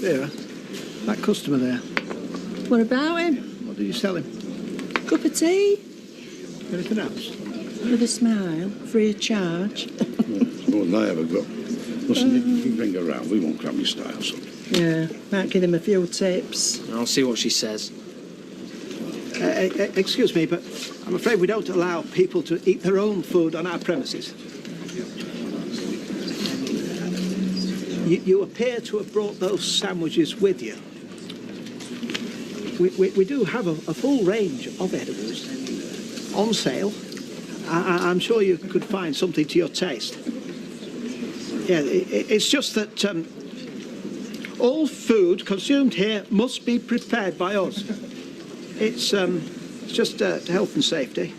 Vera, that customer there, What about him? what did you sell him? Cup of tea? Anything else? With a smile, free of charge. More than I ever got. Listen, you can bring her round. We won't cram your style, son. Yeah, might give him a few tips. I'll see what she says. Excuse me, but I'm afraid we don't allow people to eat their own food on our premises. You appear to have brought those sandwiches with you. We do have a full range of edibles on sale. I'm sure you could find something to your taste. Yeah, it's just that all food consumed here must be prepared by us. It's just health and safety,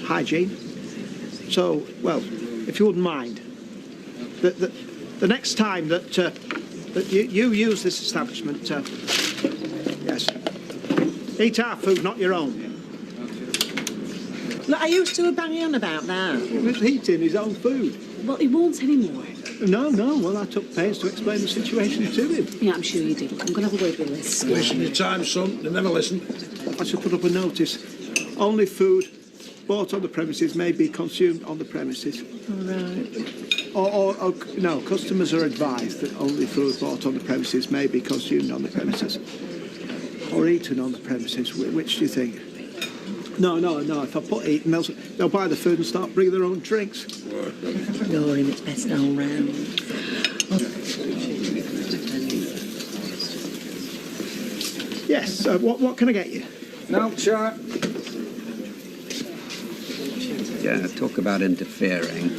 hygiene. So, well, if you wouldn't mind, the next time that you use this establishment, yes, eat our food, not your own. Look, I used to bang on about that. He's eating his own food. Well, he won't anymore. No, well, I took pains to explain the situation to him. Yeah, I'm sure you did. I'm going to have a word with Liz. Wasting your time, son. They never listen. I should put up a notice. Only food bought on the premises may be consumed on the premises. All right. Or no, customers are advised that only food bought on the premises may be consumed on the premises. Or eaten on the premises. Which do you think? No. If I put eaten, they'll buy the food and start bringing their own drinks. You're in its best all round. Yes, what can I get you? No, sure. Yeah, talk about interfering.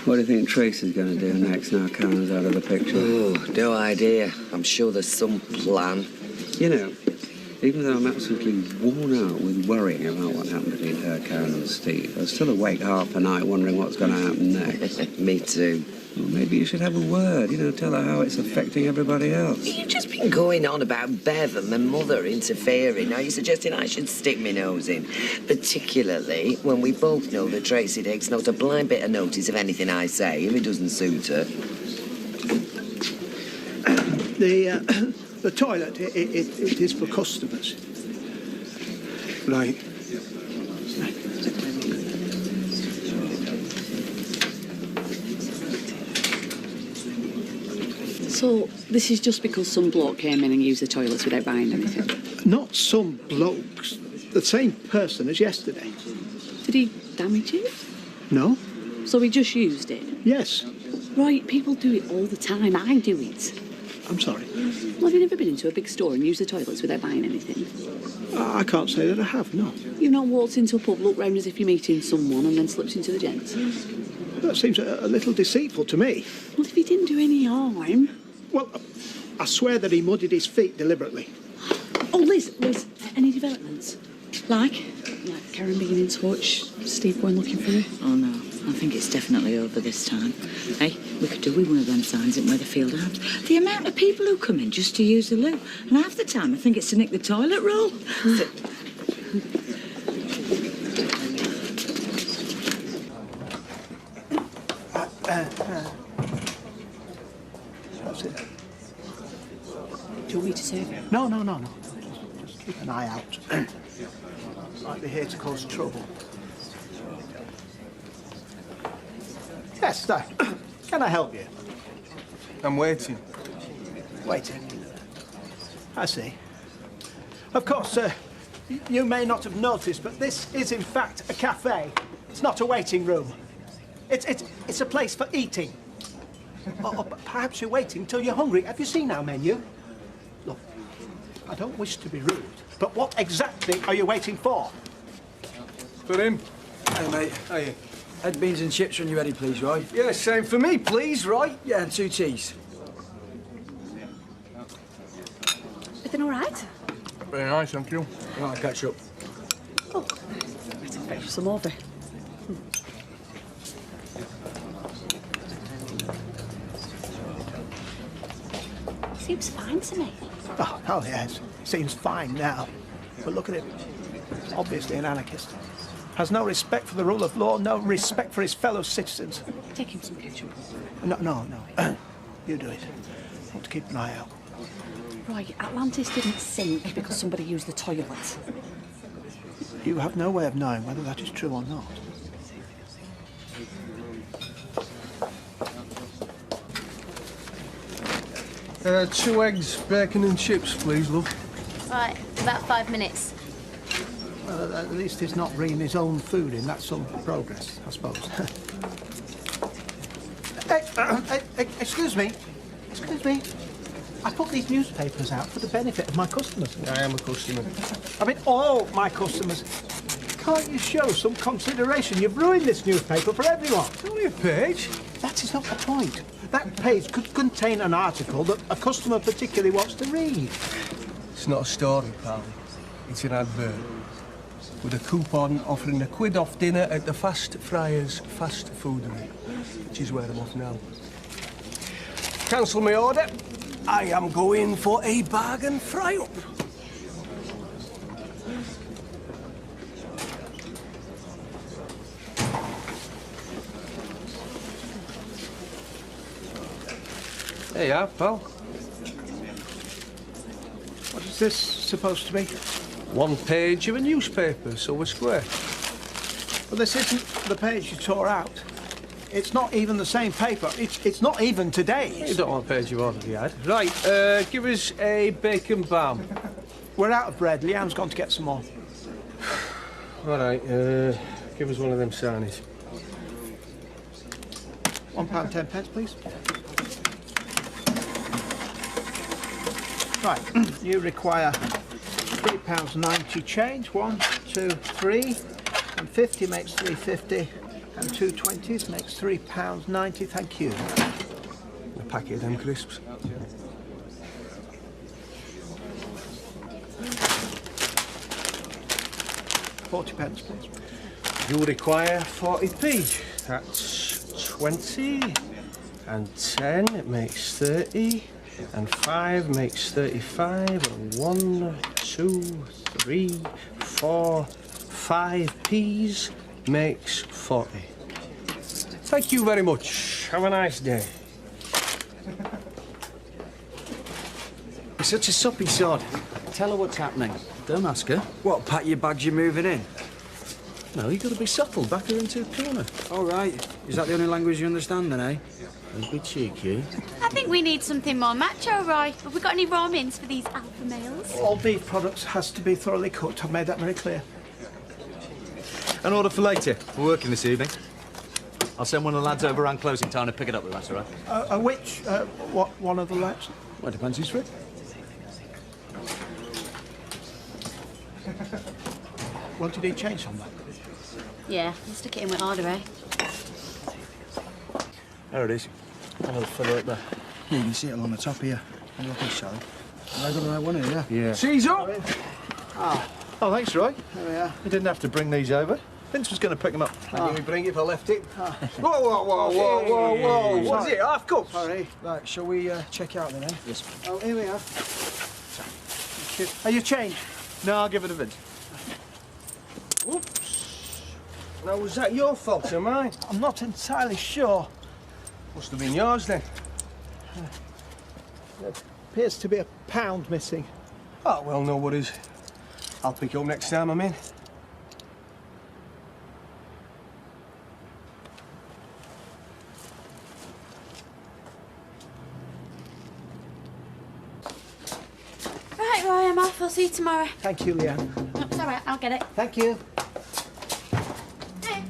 What do you think Tracy's going to do next now Karen's out of the picture? Oh, no idea. I'm sure there's some plan. You know, even though I'm absolutely worn out with worrying about what happened between her, Karen and Steve, I'm still awake half a night wondering what's going to happen next. Me too. Well, maybe you should have a word, tell her how it's affecting everybody else. You've just been going on about Bev and my mother interfering. Now you're suggesting I should stick my nose in. Particularly when we both know that Tracy takes not a blind bit of notice of anything I say if it doesn't suit her. The toilet, it is for customers. Right. So, this is just because some bloke came in and used the toilets without buying anything? Not some blokes. The same person as yesterday. Did he damage it? No? So he just used it? Yes. Right, people do it all the time. I do it. I'm sorry. Well, have you never been into a big store and used the toilets without buying anything? I can't say that I have, no. You've not walked into a pub, looked round as if you're meeting someone and then slipped into the gents? That seems a little deceitful to me. Well, if he didn't do any harm... Well, I swear that he muddied his feet deliberately. Oh, Liz, any developments? Like Karen being in touch, Steve going looking for her? Oh, no. I think it's definitely over this time. Hey, we could do with one of them signs in Weatherfield House. The amount of people who come in just to use the loo. And half the time I think it's to nick the toilet roll. What's it? Do you want me to serve her? No. Just keep an eye out. Might be here to cause trouble. Yes, can I help you? I'm waiting. Waiting. I see. Of course, you may not have noticed, but this is in fact a cafe. It's not a waiting room. It's a place for eating. Or perhaps you're waiting till you're hungry. Have you seen our menu? Look, I don't wish to be rude, but what exactly are you waiting for? For him? Hey, mate. Hey. Head beans and chips when you're ready, please, right? Yeah, same for me, please, right? Yeah, and 2 teas. Everything all right? Very nice, thank you. Right, catch up. Oh, better fetch some over. Seems fine to me. Oh, yes. Seems fine now. But look at him. Obviously an anarchist. Has no respect for the rule of law, no respect for his fellow citizens. Take him some ketchup. No. You do it. I want to keep an eye out. Right, Atlantis didn't sink because somebody used the toilet. You have no way of knowing whether that is true or not. Two eggs, bacon and chips, please, love. Right, about 5 minutes. Well, at least he's not bringing his own food in. That's some progress, I suppose. Excuse me. Excuse me. I put these newspapers out for the benefit of my customers. I am a customer. I mean, all my customers. Can't you show some consideration? You've ruined this newspaper for everyone. It's only a page. That is not the point. That page could contain an article that a customer particularly wants to read. It's not a story, pal. It's an advert. With a coupon offering £1 off dinner at the Fast Friars fast foodery, which is where I'm off now. Cancel my order. I am going for a bargain fry-up. There you are, pal. What is this supposed to be? One page of a newspaper, so we're square. Well, this isn't the page you tore out. It's not even the same paper. It's not even You today's. don't want a page you've already had. Right, give us a bacon balm. We're out of bread. Leanne's gone to get some more. All right, give us one of them sarnies. £1.10, please. Right, you require £3.90 change. 1, 2, 3, and 50 makes £3.50, and 2 20s makes £3.90. Thank you. A packet of them crisps. £40, please. You require 40p. That's 20, and 10 it makes 30, and 5 makes 35, and 1, 2, 3, 4, 5 p's makes 40. Thank you very much. Have a nice day. You're such a soppy sod. Tell her what's happening. Don't ask her. What, pack your bags, you're moving in? No, you got to be subtle. Back her into a corner. All right. Is that the only language you understand then, eh? Don't be cheeky. I think we need something more macho, Roy. Have we got any raw mince for these alpha males? All beef products has to be thoroughly cooked. I've made that very clear. An order for later. We're working this evening. I'll send one of the lads over around closing time to pick it up, if that's all right. What one of the lads? Well, depends who's free. Well, do you need change on that? Yeah, we'll stick it in with order, eh? There it is. Another filler up there. Yeah, you can see it along the top here. Have a look at this, Sally. Have I got the right one here, yeah? Yeah. She's up! Oh, thanks, Roy. There we are. You didn't have to bring these over. Vince was going to pick them up. I knew he'd bring it if I left it. Whoa. What's it, half cups? Sorry. Right, shall we check out then, eh? Yes. Oh, here we are. Are you changed? No, I'll give it to Vince. Whoops. Now, was that your fault or mine? I'm not entirely sure. Must have been yours then. There appears to be a pound missing. Oh, well, no worries. I'll pick it up next time I'm in. Right, Roy, I'm off. I'll see you tomorrow. Thank you, Leanne. No, it's all right. I'll get it. Thank you. Hey.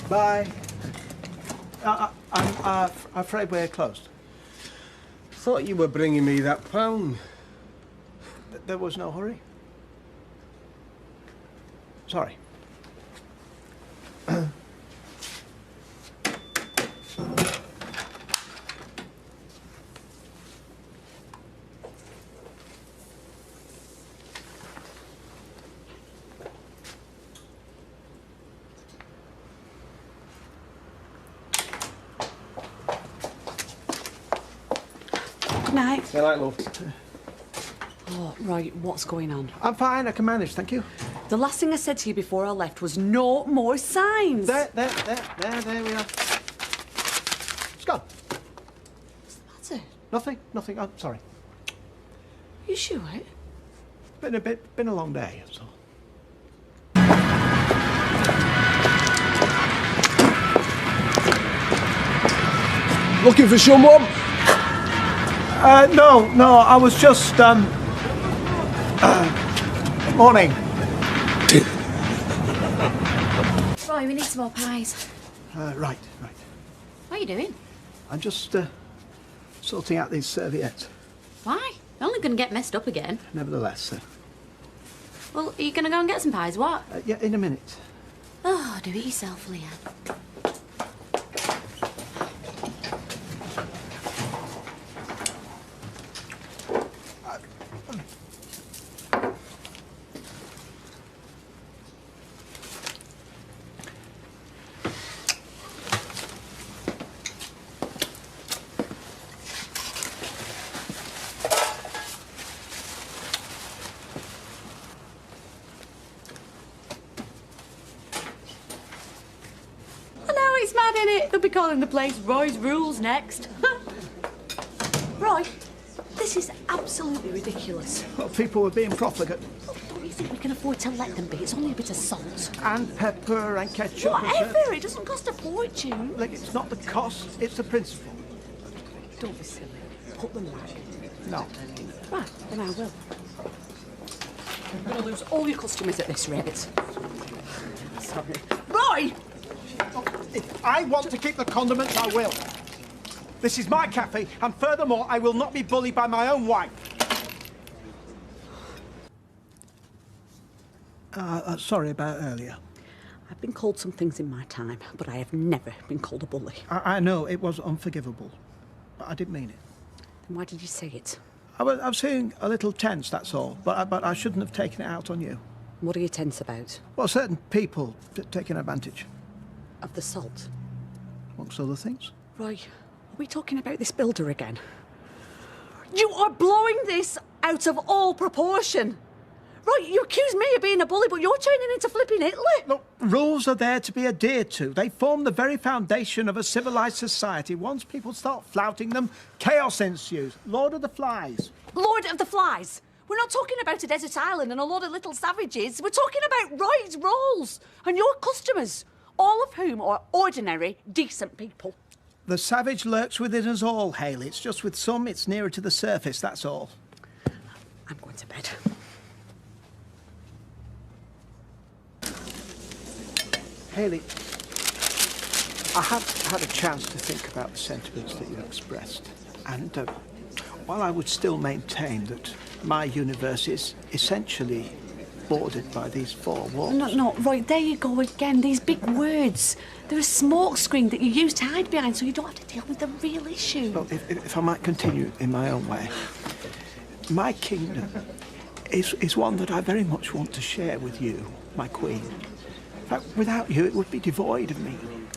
Bye. I'm afraid we're closed. Thought you were bringing me that pound. There was no hurry. Sorry. Good night. Good night, love. Oh, right, what's going on? I'm fine. I can manage. Thank you. The last thing I said to you before I left was no more signs. There we are. It's gone. That's it. Nothing. I'm sorry. You sure? Been a long day, that's all. Looking for someone? No, I was just, morning. Roy, we need some more pies. Right. What are you doing? I'm just, sorting out these serviettes. Why? They're only going to get messed up again. Nevertheless, Well, are you going to go and get some pies? What? yeah, in a minute. Oh, do it yourself, Leanne. It's mad, innit? They'll be calling the place Roy's Rules next. Roy, this is absolutely ridiculous. Well, people were being profligate. Don't you think we can afford to let them be? It's only a bit of salt. And pepper and ketchup. Whatever, it doesn't cost a fortune. Like, it's not the cost, it's the principle. Don't be silly. Put them back. No. Right, then I will. You're going to lose all your customers at this rate. Sorry. Roy! If I want to keep the condiments, I will. This is my cafe, and furthermore, I will not be bullied by my own wife. Sorry about earlier. I've been called some things in my time, but I have never been called a bully. I know, it was unforgivable, but I didn't mean it. Then why did you say it? I was feeling a little tense, that's all, but I shouldn't have taken it out on you. What are you tense about? Well, certain people taking advantage. Of the salt? Amongst other things. Roy, are we talking about this builder again? You are blowing this out of all proportion. Right, you accuse me of being a bully, but you're turning into flipping Hitler. Look, rules are there to be adhered to. They form the very foundation of a civilised society. Once people start flouting them, chaos ensues. Lord of the Flies. Lord of the Flies. We're not talking about a desert island and a lot of little savages. We're talking about Roy's rolls and your customers, all of whom are ordinary, decent people. The savage lurks within us all, Hayley. It's just with some, it's nearer to the surface, that's all. I'm going to bed. Hayley, I have had a chance to think about the sentiments that you expressed. And while I would still maintain that my universe is essentially bordered by these four walls. No, right, there you go again. These big words. They're a smoke screen that you use to hide behind so you don't have to deal with the real issue. Well, if I might continue in my own way, my kingdom is one that I very much want to share with you, my queen. In fact, without you, it would be devoid of meaning.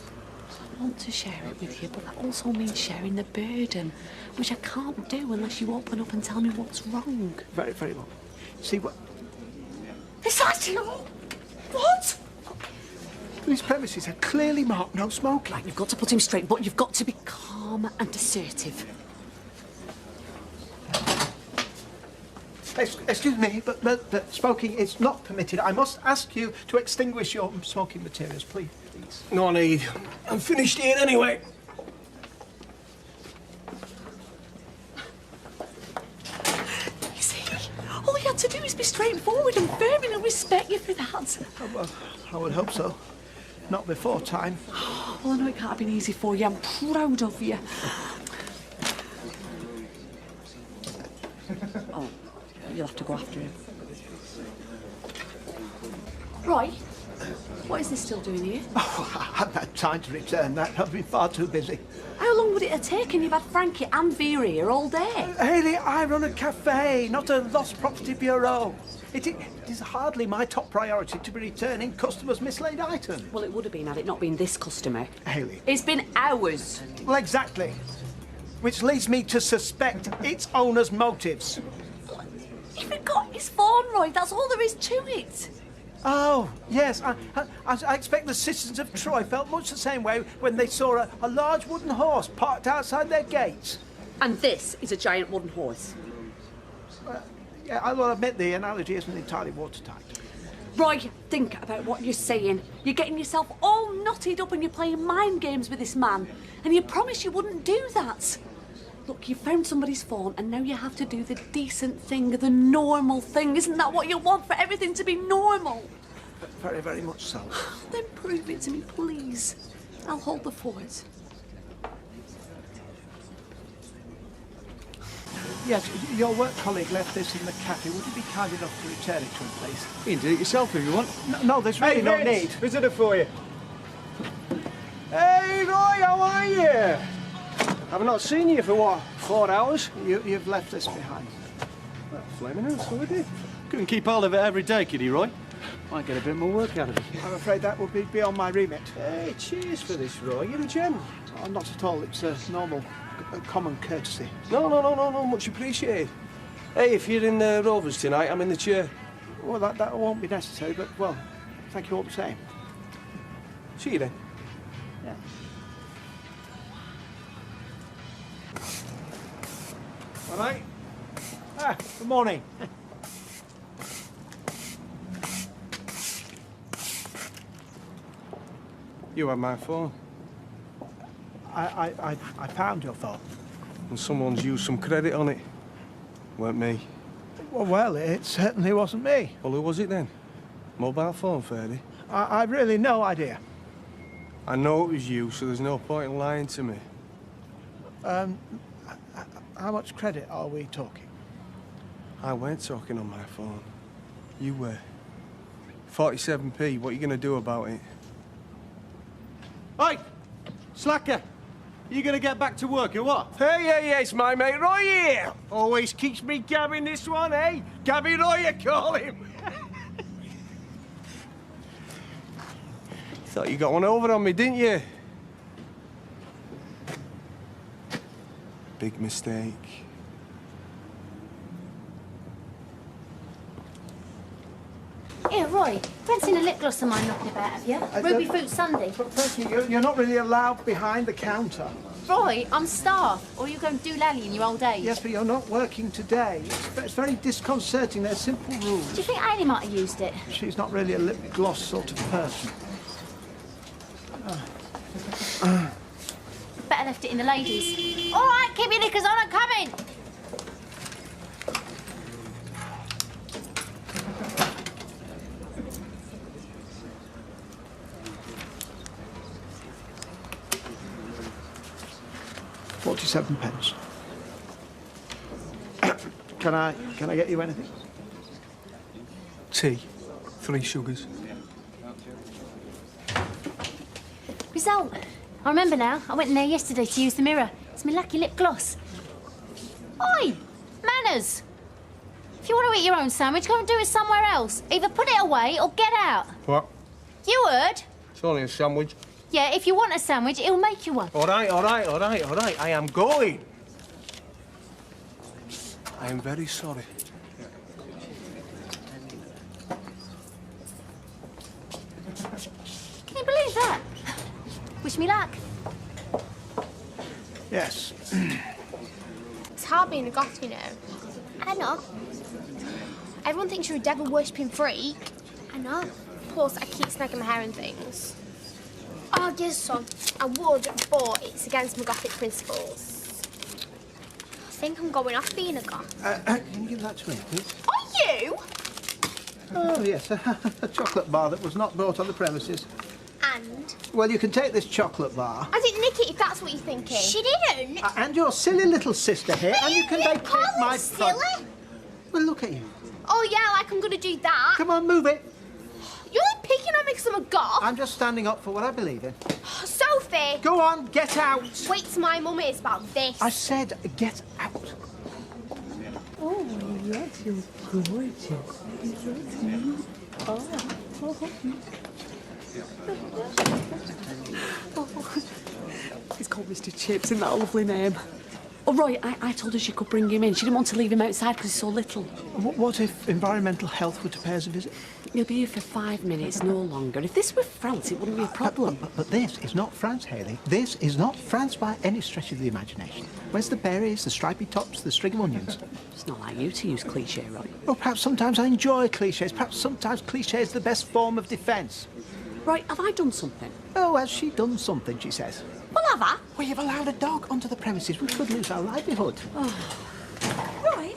I want to share it with you, but that also means sharing the burden, which I can't do unless you open up and tell me what's wrong. Very, very well. See what... Is that you? What? These premises are clearly marked no smoking. Right, you've got to put him straight, but you've got to be calm and assertive. Excuse me, but smoking is not permitted. I must ask you to extinguish your smoking materials, please. No need. I'm finished here anyway. You see, all you had to do is be straightforward and firm, and I respect you for that. Oh, well, I would hope so. Not before time. Well, I know it can't have been easy for you. I'm proud of you. Oh, you'll have to go after him. Roy, what is this still doing here? Oh, I haven't had time to return that. I've been far too busy. How long would it have taken? You've had Frankie and Vera here all day. Hayley, I run a cafe, not a lost property bureau. It is hardly my top priority to be returning customers' mislaid items. Well, it would have been had it not been this customer. Hayley. It's been hours. Well, exactly. Which leads me to suspect its owner's motives. You forgot his phone, Roy. That's all there is to it. Oh, yes. I expect the citizens of Troy felt much the same way when they saw a large wooden horse parked outside their gates. And this is a giant wooden horse. Yeah, I will admit the analogy isn't entirely watertight. Roy, think about what you're saying. You're getting yourself all knotted up and you're playing mind games with this man. And you promised you wouldn't do that. Look, you found somebody's phone and now you have to do the decent thing, the normal thing. Isn't that what you want, for everything to be normal? Very, very much so. Then prove it to me, please. I'll hold the fort. Yes, your work colleague left this in the cafe. Would you be kind enough to return it to him, please? You can do it yourself if you want. No, there's really no need. Visitor for you. Hey, Roy, how are you? I've not seen you for what, 4 hours? You've left this behind. Well, flaming out, so we did. Couldn't keep hold of it every day, kiddie Roy. Might get a bit more work out of it. I'm afraid that would be beyond my remit. Hey, cheers for this, Roy. You're a gem. Oh, not at all. It's a normal, common courtesy. No, much appreciated. Hey, if you're in the Rovers tonight, I'm in the chair. Well, that won't be necessary, but, well, thank you all the same. See you then. Yeah. All right. Good morning. You had my phone. I found your phone. And someone's used some credit on it. Weren't me. Well, it certainly wasn't me. Well, who was it then? Mobile phone, Ferdy? I've really no idea. I know it was you, so there's no point in lying to me. How much credit are we talking? I weren't talking on my phone. You were. 47p, what are you going to do about it? Oi! Slacker! You going to get back to work or what? Hey, it's my mate Roy here! Always keeps me gabbing this one, eh? Gabby Roy, you call him! Thought you got one over on me, didn't you? Big mistake. Here, Roy, fancying a lip gloss of mine knocking about, have you? Ruby Fruit Sundae. But firstly, you're not really allowed behind the counter. Roy, I'm staff. Or you go and do lally in your old age. Yes, but you're not working today. It's very disconcerting. They're simple rules. Do you think Annie might have used it? She's not really a lip gloss sort of person. Better left it in the ladies. All right, keep your knickers on, I'm coming. £47. Can I get you anything? Tea. 3 sugars. Result. I remember now. I went in there yesterday to use the mirror. It's my lucky lip gloss. Oi! Manners! If you want to eat your own sandwich, go and do it somewhere else. Either put it away or get out. What? You heard? It's only a sandwich. Yeah, if you want a sandwich, it'll make you one. All right. I am going. I am very sorry. Can you believe that? Wish me luck. Yes. It's hard being a goth, you know. I know. Everyone thinks you're a devil-worshipping freak. I know. Plus, I keep snagging my hair and things. Oh, yes, son. I would, but it's against my gothic principles. I think I'm going off being a goth. Can you give that to me, please? Are you? Oh, yes. A chocolate bar that was not bought on the premises. And? Well, you can take this chocolate bar. I didn't nick it, if that's what you're thinking. She didn't? And your silly little sister here, But and you can make my silly? Well, look at you. Oh, yeah, like I'm going to do that. Come on, move it. You're picking on me because I'm a goth. I'm just standing up for what I believe in. Sophie! Go on, get out. Wait till my mum hears about this. I said get out. Oh, yes, you're gorgeous. He's called Mr. Chips, isn't that a lovely name? Oh, Roy, I told her she could bring him in. She didn't want to leave him outside because he's so little. What if environmental health were to pay us a visit? He'll be here for 5 minutes, no longer. If this were France, it wouldn't be a problem. But this is not France, Hayley. This is not France by any stretch of the imagination. Where's the berries, the stripy tops, the string of onions? It's not like you to use cliché, Roy. Well, perhaps sometimes I enjoy clichés. Perhaps sometimes cliché is the best form of defence. Right, have I done something? Oh, has she done something, she says. Well, have I? Well, you've allowed a dog onto the premises. We could lose our livelihood. Right.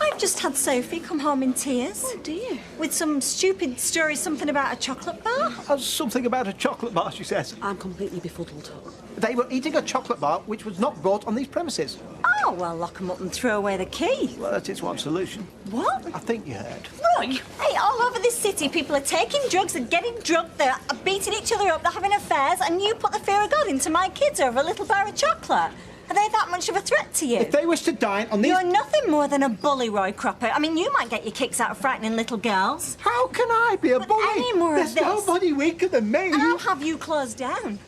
I've just had Sophie come home in tears. Oh, dear. With some stupid story, something about a chocolate bar. Something about a chocolate bar, she says. I'm completely befuddled. They were eating a chocolate bar which was not brought on these premises. Oh, well, lock 'em up and throw away the key. Well, that is one solution. What? I think you heard. Roy! Hey, all over this city, people are taking drugs and getting drunk. They're beating each other up, they're having affairs, and you put the fear of God into my kids over a little bar of chocolate. Are they that much of a threat to you? If they wish to dine on these... You're nothing more than a bully, Roy Cropper. I mean, you might get your kicks out of frightening little girls. How can I be a bully? Any more There's of this... nobody weaker than me. And I'll have you closed down.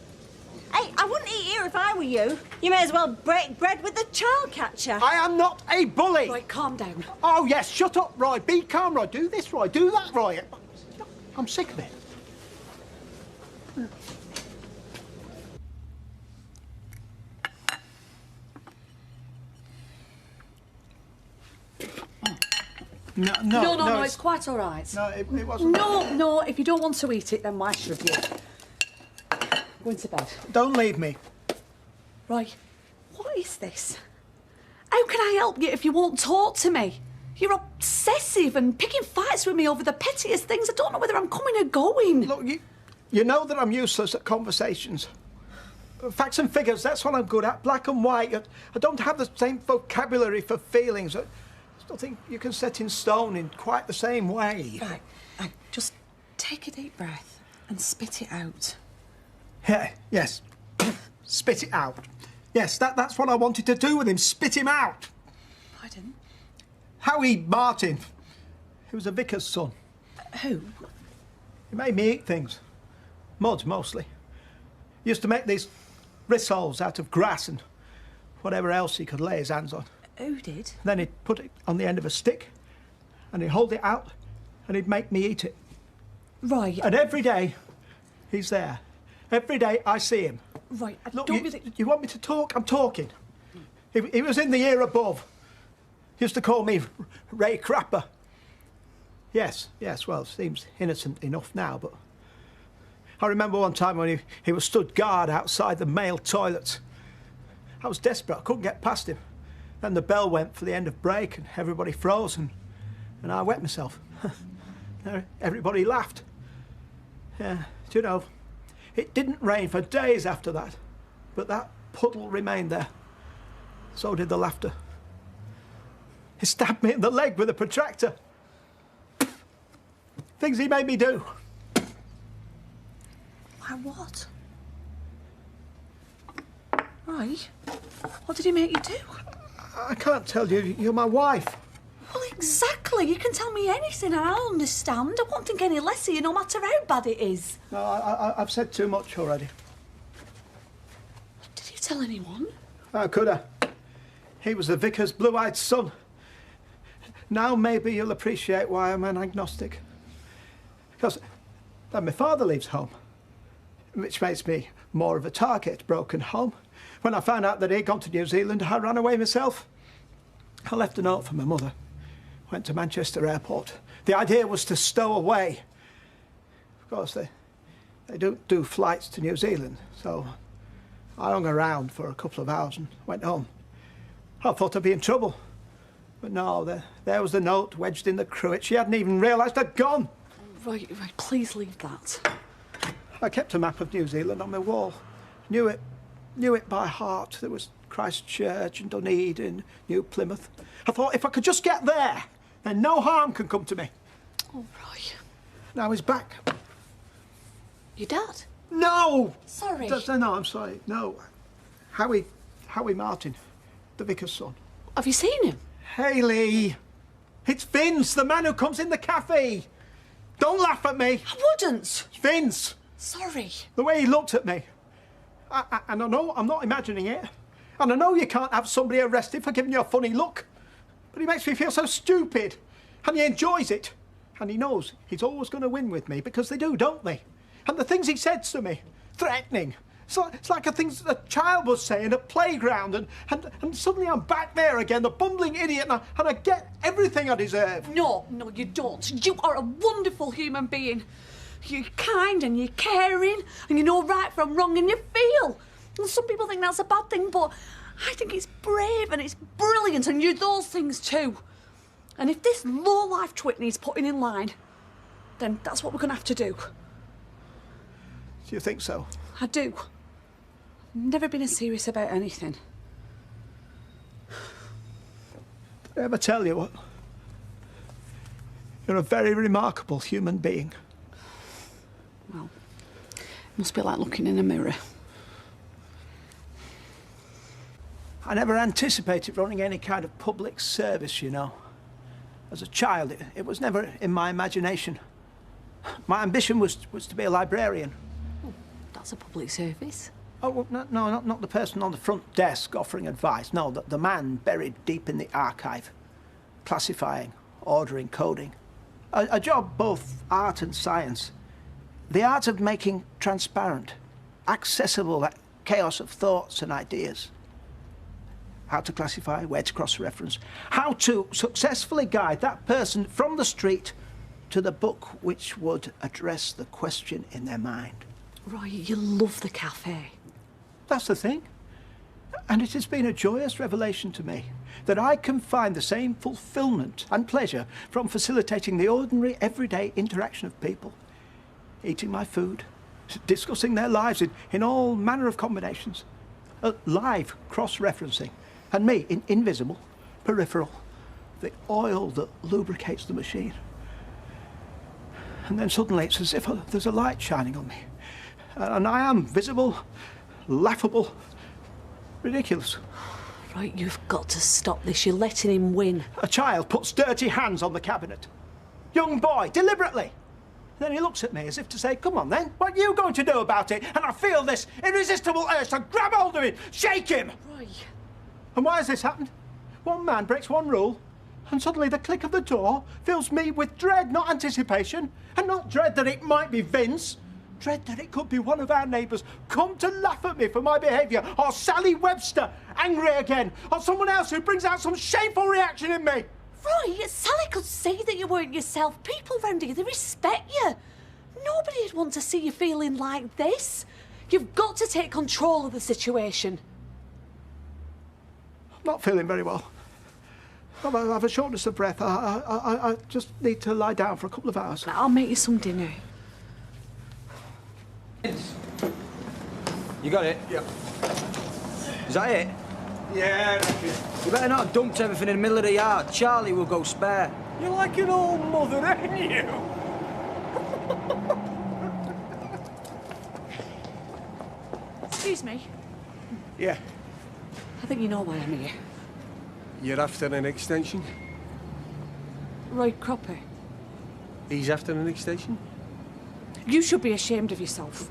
Hey, I wouldn't eat here if I were you. You may as well break bread with the child catcher. I am not a bully. Roy, calm down. Oh, yes, shut up, Roy. Be calm, Roy. Do this, Roy. Do that, Roy. I'm sick of it. No, it's quite all right. No, it wasn't. No, if you don't want to eat it, then why should you? Go into bed. Don't leave me. Roy, what is this? How can I help you if you won't talk to me? You're obsessive and picking fights with me over the pettiest things. I don't know whether I'm coming or going. Look, you know that I'm useless at conversations. Facts and figures, that's what I'm good at. Black and white. I don't have the same vocabulary for feelings. I don't think you can set in stone in quite the same way. Right, just take a deep breath and spit it out. Yeah, yes. Spit it out. Yes, that's what I wanted to do with him. Spit him out. I didn't. Howie Martin. He was a vicar's son. Who? He made me eat things. Mud, mostly. He used to make these rissoles out of grass and whatever else he could lay his hands on. Who did? Then he'd put it on the end of a stick and he'd hold it out and he'd make me eat it. Right. And every day, he's there. Every day I see him. Right, Look, don't really... you want me to talk? I'm talking. He was in the year above. He used to call me Ray Crapper. Yes, well, seems innocent enough now, but... I remember one time when he was stood guard outside the male toilets. I was desperate, I couldn't get past him. Then the bell went for the end of break and everybody froze and I wet myself. Everybody laughed. Yeah, do you know, it didn't rain for days after that, but that puddle remained there. So did the laughter. He stabbed me in the leg with a protractor. Things he made me do. Why, what? Right. What did he make you do? I can't tell you. You're my wife. Well, exactly. You can tell me anything and I'll understand. I won't think any less of you, no matter how bad it is. No, I've said too much already. Did you tell anyone? How could I? He was the vicar's blue-eyed son. Now maybe you'll appreciate why I'm an agnostic. Because then my father leaves home, which makes me more of a target, broken home. When I found out that he'd gone to New Zealand, I ran away myself. I left a note for my mother. Went to Manchester Airport. The idea was to stow away. Of course, they don't do flights to New Zealand, so I hung around for a couple of hours and went home. I thought I'd be in trouble. But no, there was the note wedged in the cruet. She hadn't even realised I'd gone. Right, please leave that. I kept a map of New Zealand on my wall. Knew it by heart. There was Christchurch and Dunedin, New Plymouth. I thought if I could just get there, then no harm can come to me. All right. Now he's back. Your dad? No! Sorry. No, I'm sorry. No. Howie Martin, the vicar's son. Have you seen him? Hayley! It's Vince, the man who comes in the cafe. Don't laugh at me. I wouldn't. Vince! Sorry. The way he looked at me. And I know I'm not imagining it. And I know you can't have somebody arrested for giving you a funny look, but he makes me feel so stupid. And he enjoys it. And he knows he's always going to win with me, because they do, don't they? And the things he says to me, threatening. It's like a things a child was saying at playground, and suddenly I'm back there again, the bumbling idiot, and I get everything I deserve. No, you don't. You are a wonderful human being. You're kind and you're caring and you know right from wrong and you feel. And some people think that's a bad thing, but I think it's brave and it's brilliant, and you're those things too. And if this low-life twit needs putting in line, then that's what we're going to have to do. Do you think so? I do. Never been as serious about anything. Did I ever tell you what? You're a very remarkable human being. Well, it must be like looking in a mirror. I never anticipated running any kind of public service, you know. As a child, it was never in my imagination. My ambition was to be a librarian. Oh, that's a public service. Oh, well, no, not the person on the front desk offering advice. No, the man buried deep in the archive, classifying, ordering, coding. A job both art and science. The art of making transparent, accessible that chaos of thoughts and ideas. How to classify, where to cross-reference, how to successfully guide that person from the street to the book which would address the question in their mind. Roy, you love the cafe. That's the thing. And it has been a joyous revelation to me that I can find the same fulfillment and pleasure from facilitating the ordinary, everyday interaction of people. Eating my food, discussing their lives in all manner of combinations. Live cross-referencing. And me, invisible, peripheral, the oil that lubricates the machine. And then suddenly it's as if there's a light shining on me. And I am visible, laughable, ridiculous. Right, you've got to stop this. You're letting him win. A child puts dirty hands on the cabinet. Young boy, deliberately. Then he looks at me as if to say, come on then, what are you going to do about it? And I feel this irresistible urge to grab hold of him, shake him. Roy. And why has this happened? One man breaks one rule, and suddenly the click of the door fills me with dread, not anticipation. And not dread that it might be Vince. Dread that it could be one of our neighbours come to laugh at me for my behaviour, or Sally Webster, angry again, or someone else who brings out some shameful reaction in me. Roy, Sally could see that you weren't yourself. People round here, they respect you. Nobody'd want to see you feeling like this. You've got to take control of the situation. I'm not feeling very well. I have a shortness of breath. I just need to lie down for a couple of hours. I'll make you some dinner. You got it? Yep. Is that it? Yeah. You better not have dumped everything in the middle of the yard. Charlie will go spare. You're like an old mother, ain't you? Excuse me. Yeah. I think you know why I'm here. You're after an extension? Roy Cropper. He's after an extension? You should be ashamed of yourself.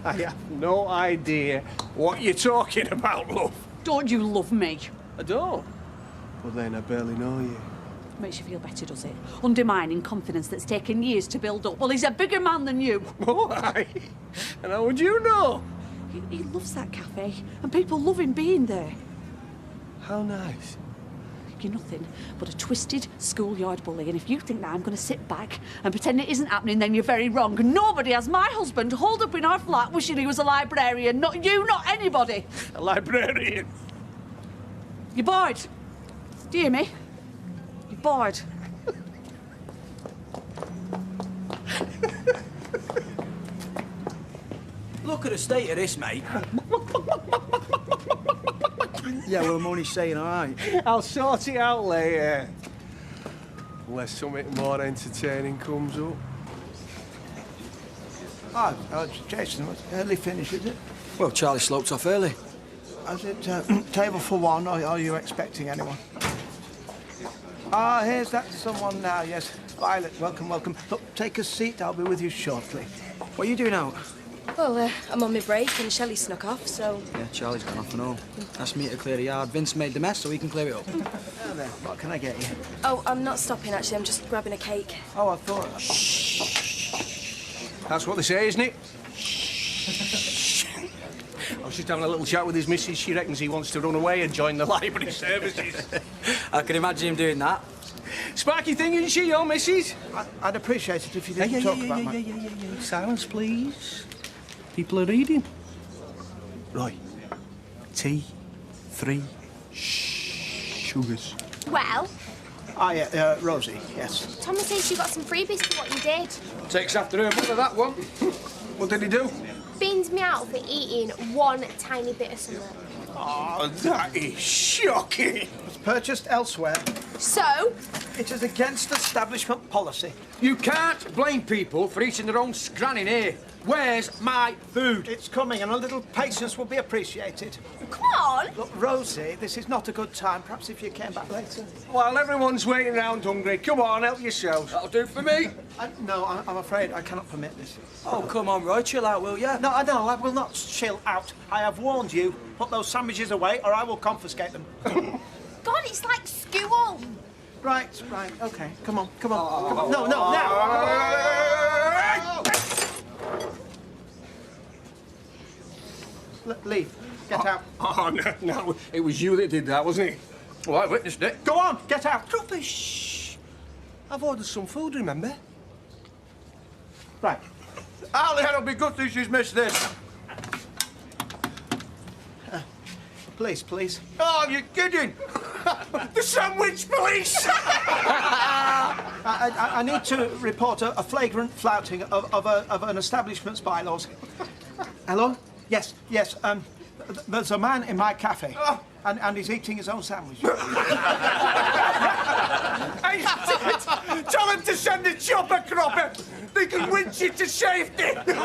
I have no idea what you're talking about, love. Don't you love me? I don't. Well, then I barely know you. Makes you feel better, does it? Undermining confidence that's taken years to build up. Well, he's a bigger man than you. Why? And how would you know? He loves that cafe, and people love him being there. How nice. You're nothing but a twisted schoolyard bully, and if you think that I'm going to sit back and pretend it isn't happening, then you're very wrong. Nobody has my husband holed up in our flat wishing he was a librarian. Not you, not anybody. A librarian? You're bored. Do you hear me? You're bored. Look at the state of this, mate. Yeah, well, I'm only saying, all right. I'll sort it out later. Unless something more entertaining comes up. Oh, Jason, early finish, is it? Well, Charlie sloped off early. Is it table for one, or are you expecting anyone? Ah, here's that someone now, yes. Violet, welcome, welcome. Look, take a seat, I'll be with you shortly. What are you doing out? Well, I'm on my break and Shelley snuck off, so... Yeah, Charlie's gone off and all. Asked me to clear the yard. Vince made the mess so he can clear it up. Now then, what can I get you? Oh, I'm not stopping, actually. I'm just grabbing a cake. Oh, I thought... That's what they say, isn't it? I was just having a little chat with his missus. She reckons he wants to run away and join the library services. I can imagine him doing that. Sparky thing, isn't she, your missus? I'd appreciate it if you didn't talk about my... Silence, please. People are reading. Right. Tea. 3 sugars. Well, Ah, yeah, Rosie, yes. Tommy says you got some freebies for what you did. Takes after her mother, that one. What did he do? Beans me out for eating one tiny bit of something. Oh, that is shocking. It's purchased elsewhere. So? It is against establishment policy. You can't blame people for eating their own scran in here. Where's my food? It's coming, and a little patience will be appreciated. Come on! Look, Rosie, this is not a good time. Perhaps if you came back later. While everyone's waiting around hungry, come on, help yourselves. That'll do for me. No, I'm afraid I cannot permit this. Oh, come on, Roy, chill out, will ya? No, I will not chill out. I have warned you. Put those sandwiches away, or I will confiscate them. God, it's like school. Right, okay. Come on. Come on. No, now! Leave. Get out. Oh, no, it was you that did that, wasn't it? Well, I witnessed it. Go on, get out. Shh. I've ordered some food, remember? Right. Ali, I'll be good if she's missed this. Please. Oh, you're kidding. The sandwich police! I need to report a flagrant flouting of an establishment's bylaws. Hello? Yes. There's a man in my cafe, and he's eating his own sandwich. Hey, tell him to send a chopper, Cropper. They can winch you to safety. Come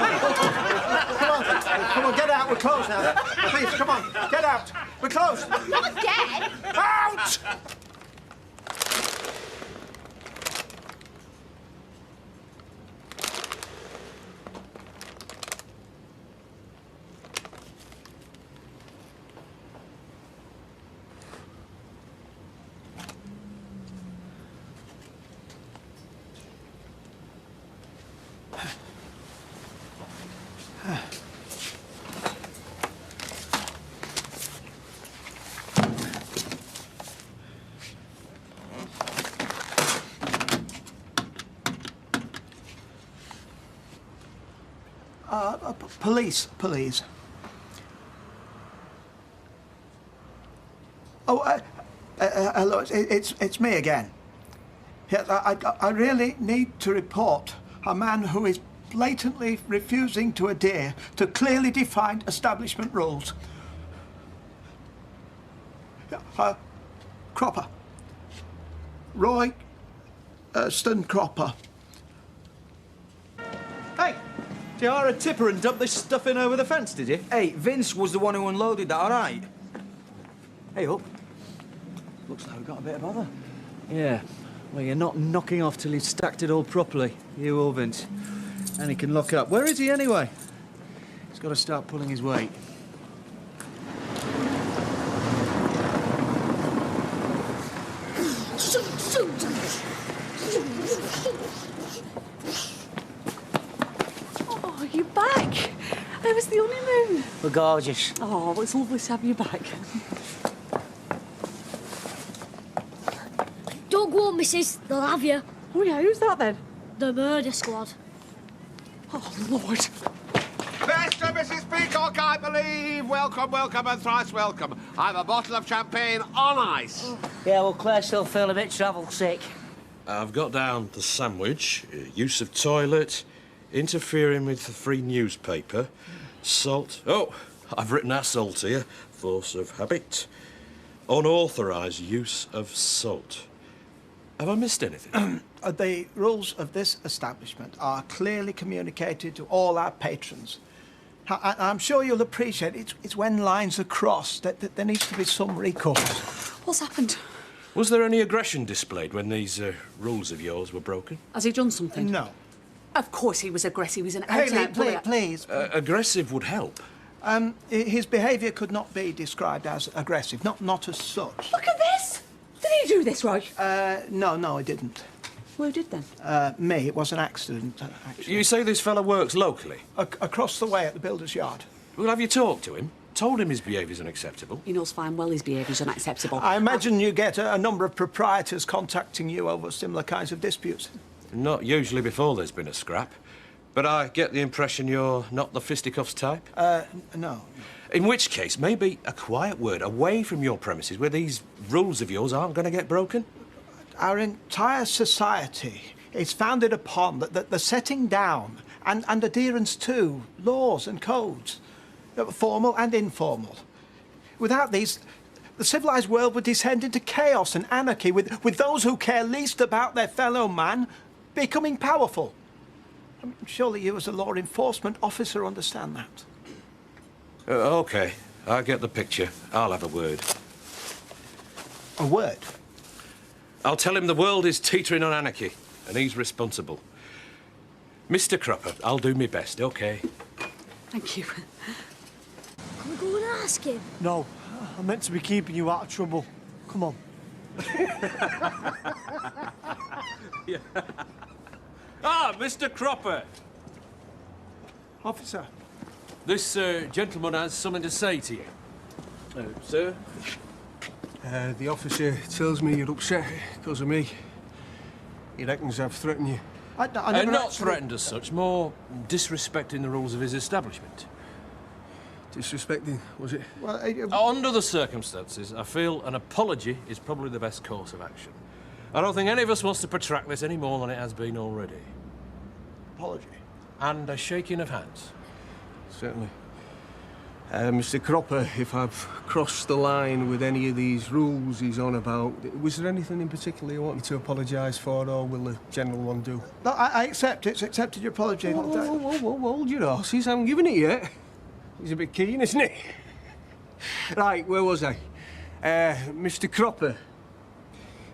on, get out. We're closed now. Please, come on, get out. We're closed. Not again. Out! Police. Oh, hello, it's me again. Yes, I really need to report a man who is blatantly refusing to adhere to clearly defined establishment rules. Cropper. Roy Cropper. Hey, you hired a tipper and dumped this stuff in over the fence, did you? Hey, Vince was the one who unloaded that, all right? Hey, up. Looks like we've got a bit of bother. Yeah. Well, you're not knocking off till you've stacked it all properly. You or Vince. And he can lock up. Where is he, anyway? He's got to start pulling his weight. Oh, you're back. How was the honeymoon? We're gorgeous. Oh, well, it's lovely to have you back. Don't go on, missus. They'll have you. Oh, yeah, who's that then? The murder squad. Oh, Lord. Mr. and Mrs. Peacock, I believe. Welcome, and thrice welcome. I've a bottle of champagne on ice. Yeah, well, Claire's still feeling a bit travel sick. I've got down the sandwich, use of toilet, interfering with the free newspaper, salt. Oh, I've written assault here, force of habit, unauthorised use of salt. Have I missed anything? The rules of this establishment are clearly communicated to all our patrons. I'm sure you'll appreciate it's when lines are crossed that there needs to be some recourse. What's happened? Was there any aggression displayed when these rules of yours were broken? Has he done something? No. Of course he was aggressive. He was an Haley, out-and-out bully. please. Aggressive would help. His behaviour could not be described as aggressive, not as such. Look at this! Did he do this, Roy? No, he didn't. Who did then? Me. It was an accident, actually. You say this fella works locally? Across the way at the builder's yard. Well, have you talked to him? Told him his behaviour's unacceptable? He knows fine well his behaviour's unacceptable. I imagine you get a number of proprietors contacting you over similar kinds of disputes. Not usually before there's been a scrap. But I get the impression you're not the fisticuffs type? No. In which case, maybe a quiet word away from your premises where these rules of yours aren't going to get broken? Our entire society is founded upon the setting down and adherence to laws and codes, formal and informal. Without these, the civilised world would descend into chaos and anarchy, with those who care least about their fellow man becoming powerful. Surely you as a law enforcement officer understand that. OK, I get the picture. I'll have a word. A word? I'll tell him the world is teetering on anarchy, and he's responsible. Mr. Cropper, I'll do my best, OK? Thank you. Can we go and ask him? No, I meant to be keeping you out of trouble. Come on. Yeah. Ah, Mr. Cropper. Officer. This gentleman has something to say to you. Sir? The officer tells me you're upset because of me. He reckons I've threatened you. I never not actually... threatened as such, more disrespecting the rules of his establishment. Disrespecting, was it? Well, Under the circumstances, I feel an apology is probably the best course of action. I don't think any of us wants to protract this any more than it has been already. Apology? And a shaking of hands. Certainly. Mr. Cropper, if I've crossed the line with any of these rules he's on about, was there anything in particular you want me to apologise for, or will the general one do? No, I accept. It's accepted your apology. Whoa, hold your horses. I haven't given it yet. He's a bit keen, isn't he? Right, where was I? Mr. Cropper,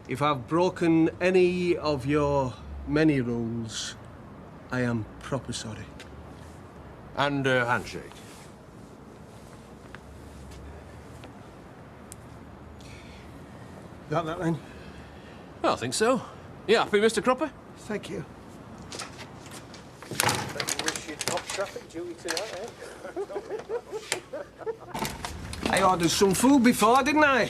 if I've broken any of your many rules, I am proper sorry. And handshake. Got that then? Well, I think so. You happy, Mr. Cropper? Thank you. Wish you'd top traffic duty tonight, I ordered some food before, didn't I?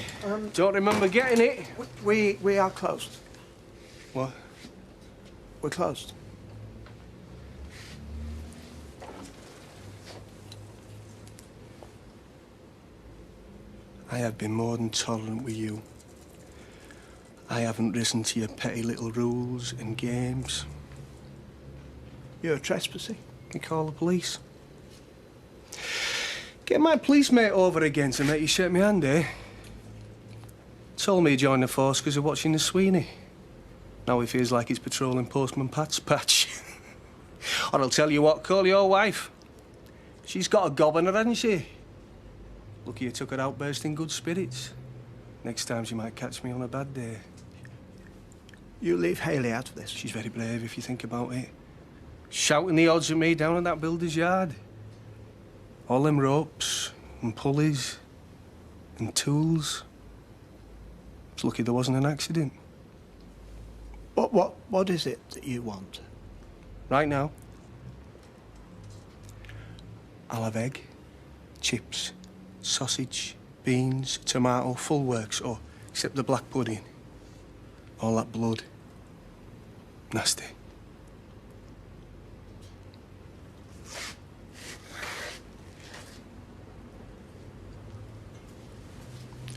Don't remember getting it. We are closed. What? We're closed. I have been more than tolerant with you. I haven't risen to your petty little rules and games. You're trespassing? You call the police. Get my police mate over again to make you shake my hand, eh? Told me he joined the force because of watching the Sweeney. Now he feels like he's patrolling Postman Pat's patch. Or I'll tell you what, call your wife. She's got a gob on her, hasn't she? Lucky you took her outburst in good spirits. Next time she might catch me on a bad day. You leave Haley out of this. She's very brave if you think about it. Shouting the odds at me down in that builder's yard. All them ropes and pulleys and tools. It's lucky there wasn't an accident. What is it that you want? Right now, I'll have egg, chips, sausage, beans, tomato, full works, or except the black pudding. All that blood. Nasty.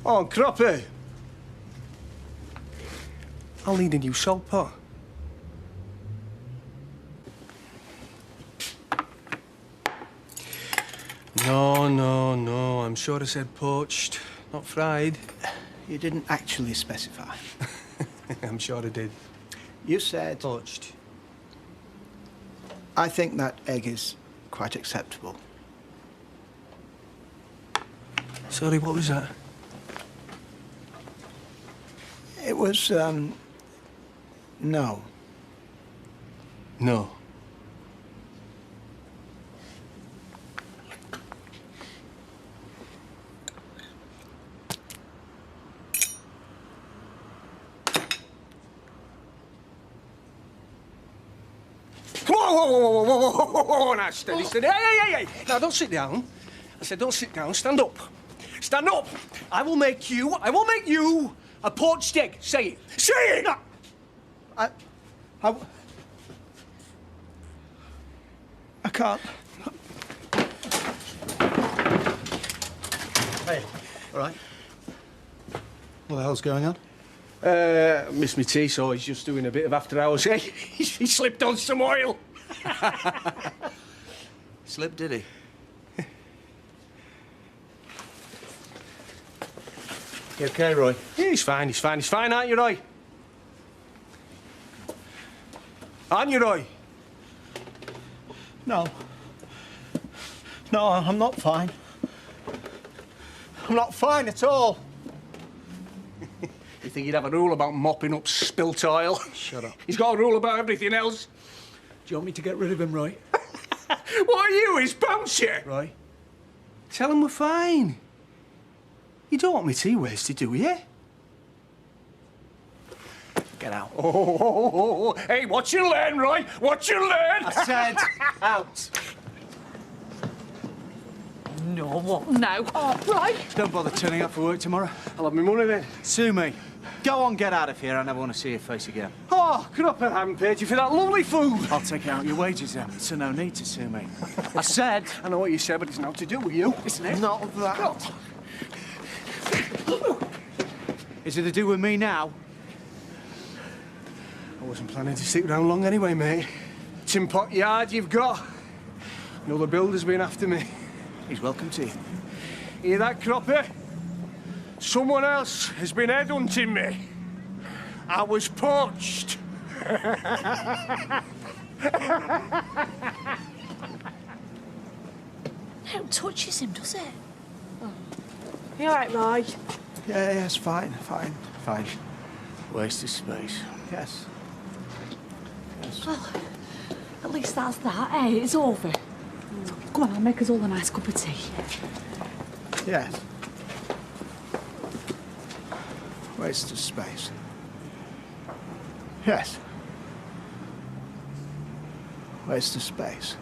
Oh, Cropper! I'll need a new salt pot. No. I'm sure I said poached, not fried. You didn't actually specify. I'm sure I did. You said... Poached. I think that egg is quite acceptable. Sorry, what was that? It was, no. No. whoa, now steady, steady. Hey. Now, don't sit down. I said don't sit down, stand up. Stand up! I will make you a poached egg. Say it. Say it! I can't. Hey, all right? What the hell's going on? Miss me tea, so he's just doing a bit of after hours. Hey, he slipped on some oil. Slipped, did he? You okay, Roy? Yeah, he's fine, aren't you, Roy? Aren't you, Roy? No. No, I'm not fine. I'm not fine at all. You think he'd have a rule about mopping up spilt oil? Shut up. He's got a rule about everything else. Do you want me to get rid of him, Roy? What are you, his bouncer? Roy? Tell him we're fine. You don't want me tea wasted, do you? Get out. Oh. Hey, watch your learn, Roy. Watch your learn. I said out. No, what now? Oh, right. Don't bother turning up for work tomorrow. I'll have my money then. Sue me. Go on, get out of here. I never want to see your face again. Oh, crap, I haven't paid you for that lovely food. I'll take out your wages then, so no need to sue me. I said... I know what you said, but it's not to do with you, isn't it? Not that. Is it to do with me now? I wasn't planning to stick around long anyway, mate. Tin Pot Yard you've got. Another builder's been after me. He's welcome to you. Hear that, Cropper? Someone else has been headhunting me. I was poached. No, touches him, does it? Oh. You all right, Roy? Yes, fine. Waste of space. Yes. Well, at least that's that, eh? It's over. Come on, I'll make us all a nice cup of tea. Yes. Waste of space. Yes. Waste of space.